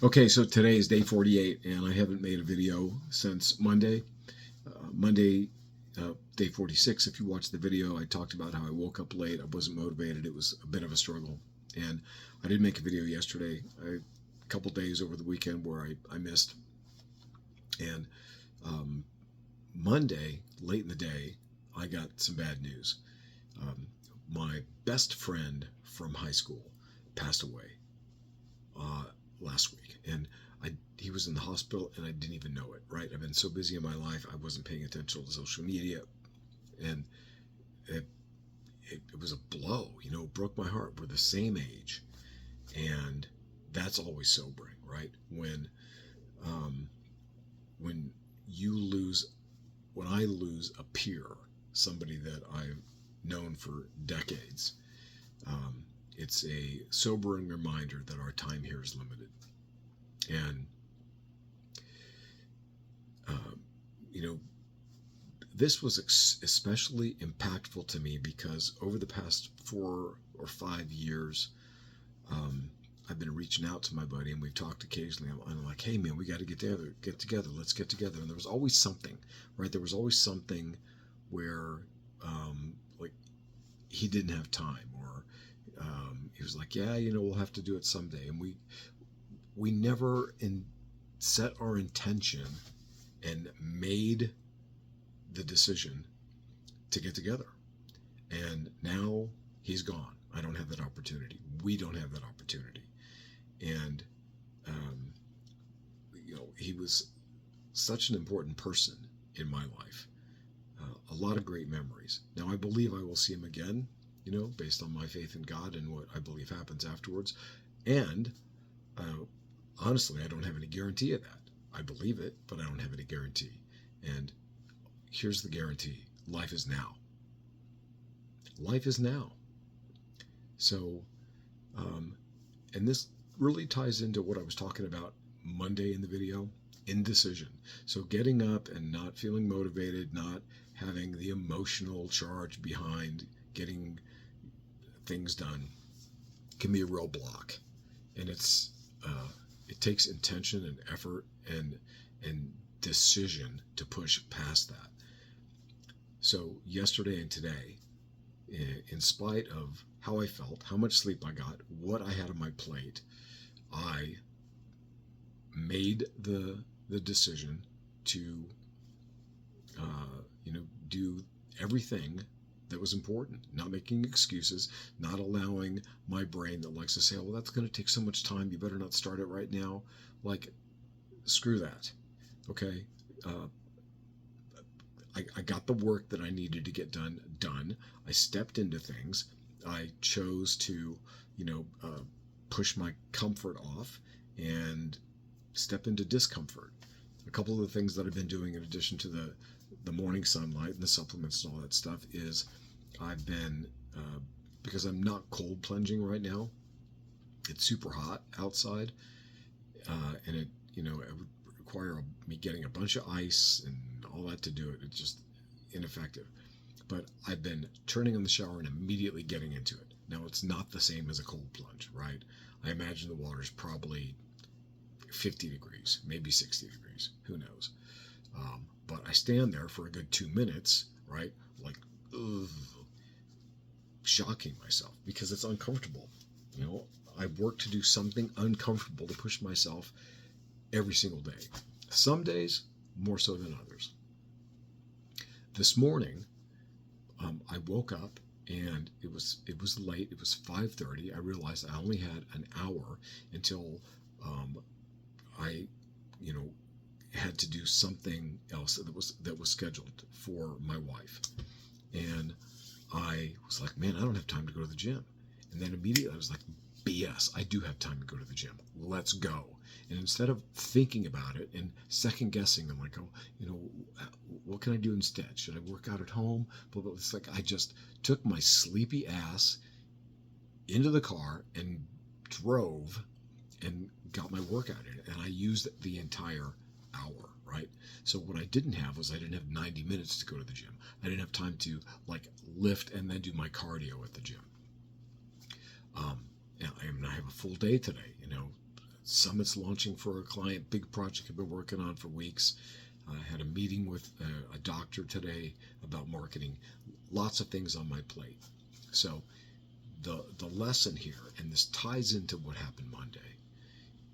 Okay, so today is day 48, and I haven't made a video since Monday. Monday, day 46. If you watched the video, I talked about how I woke up late. I wasn't motivated. It was a bit of a struggle. And I did make a video yesterday, a couple days over the weekend where I missed. And um, Monday, late in the day, I got some bad news. Um, my best friend from high school passed away uh, last week, and he was in the hospital, and I didn't even know it. Right, I've been so busy in my life, I wasn't paying attention to social media, and it it was a blow. It broke my heart. We're the same age, and that's always sobering, right? Um, when you lose, when I lose a peer, somebody that I've known for decades, um, it's a sobering reminder that our time here is limited. And uh, you know, this was especially impactful to me because over the past 4 or 5 years, um, I've been reaching out to my buddy, and we've talked occasionally. I'm like, hey man, we got to get together, let's get together. And there was always something, right? There was always something where, like, he didn't have time, or he was like, yeah, we'll have to do it someday. And we never set our intention and made the decision to get together. And now he's gone. I don't have that opportunity. We don't have that opportunity. And um, he was such an important person in my life. A lot of great memories. Now I believe I will see him again. Based on my faith in God and what I believe happens afterwards. And uh, honestly, I don't have any guarantee of that. I believe it, but I don't have any guarantee. And here's the guarantee: life is now. Life is now. So, um, and this really ties into what I was talking about Monday in the video: indecision. So, getting up and not feeling motivated, not having the emotional charge behind getting things done can be a real block. And it takes intention and effort and decision to push past that. So yesterday and today, in spite of how I felt, how much sleep I got, what I had on my plate, I made the decision to do everything that was important, not making excuses, not allowing my brain that likes to say, well, that's going to take so much time, you better not start it right now. Like, screw that. Okay. Uh, I got the work that I needed to get done. I stepped into things. I chose to, push my comfort off and step into discomfort. A couple of the things that I've been doing, in addition to the morning sunlight and the supplements and all that stuff, is I've been because I'm not cold plunging right now. It's super hot outside, and it would require me getting a bunch of ice and all that to do it. It's just ineffective. But I've been turning on the shower and immediately getting into it. Now, it's not the same as a cold plunge, right? I imagine the water's probably 50 degrees, maybe 60 degrees. Who knows? But I stand there for a good 2 minutes, right? Like, ugh, shocking myself because it's uncomfortable. I work to do something uncomfortable to push myself every single day. Some days more so than others. This morning, I woke up and it was late. It was 5:30. I realized I only had an hour until I, had to do something else that was scheduled for my wife, and I was like, man, I don't have time to go to the gym. And then immediately I was like, BS, I do have time to go to the gym. Let's go. And instead of thinking about it and second guessing, I'm like, oh, what can I do instead? Should I work out at home? But it's like I just took my sleepy ass into the car and drove and got my workout in. And I used the entire hour, right? So what I didn't have was I didn't have 90 minutes to go to the gym. I didn't have time to lift and then do my cardio at the gym. And I have a full day today, summits launching for a client, big project I've been working on for weeks. I had a meeting with a doctor today about marketing. Lots of things on my plate. So the lesson here, and this ties into what happened Monday,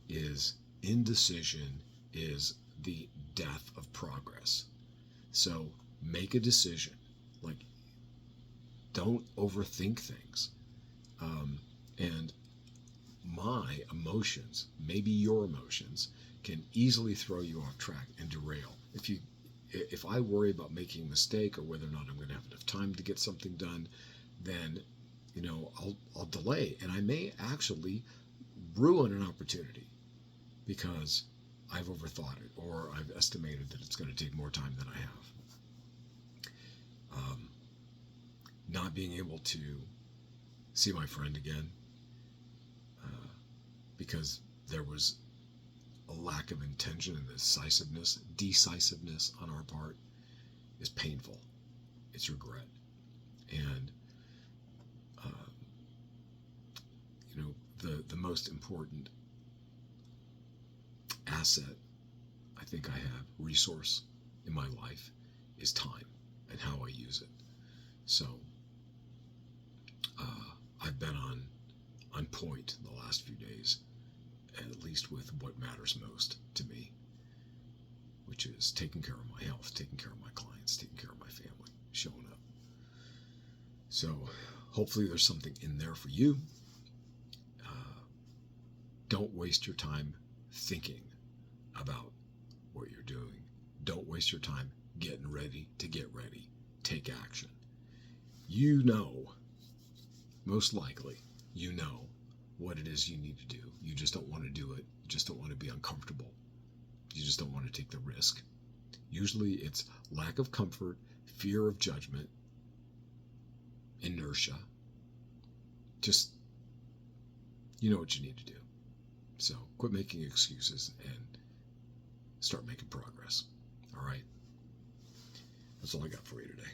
is indecision is the death of progress. So make a decision. Like, don't overthink things. And my emotions, maybe your emotions, can easily throw you off track and derail. If I worry about making a mistake or whether or not I'm going to have enough time to get something done, then I'll delay, and I may actually ruin an opportunity because I've overthought it, or I've estimated that it's going to take more time than I have. Not being able to see my friend again because there was a lack of intention and decisiveness on our part is painful. It's regret. And the most important asset I think I have, resource in my life, is time and how I use it. So I've been on point the last few days, at least with what matters most to me, which is taking care of my health, taking care of my clients, taking care of my family, showing up. So hopefully there's something in there for you. Don't waste your time thinking about what you're doing. Don't waste your time getting ready to get ready. Take action. Most likely, what it is you need to do. You just don't want to do it. You just don't want to be uncomfortable. You just don't want to take the risk. Usually it's lack of comfort, fear of judgment, inertia. Just, you know what you need to do. So quit making excuses and start making progress. All right? That's all I got for you today.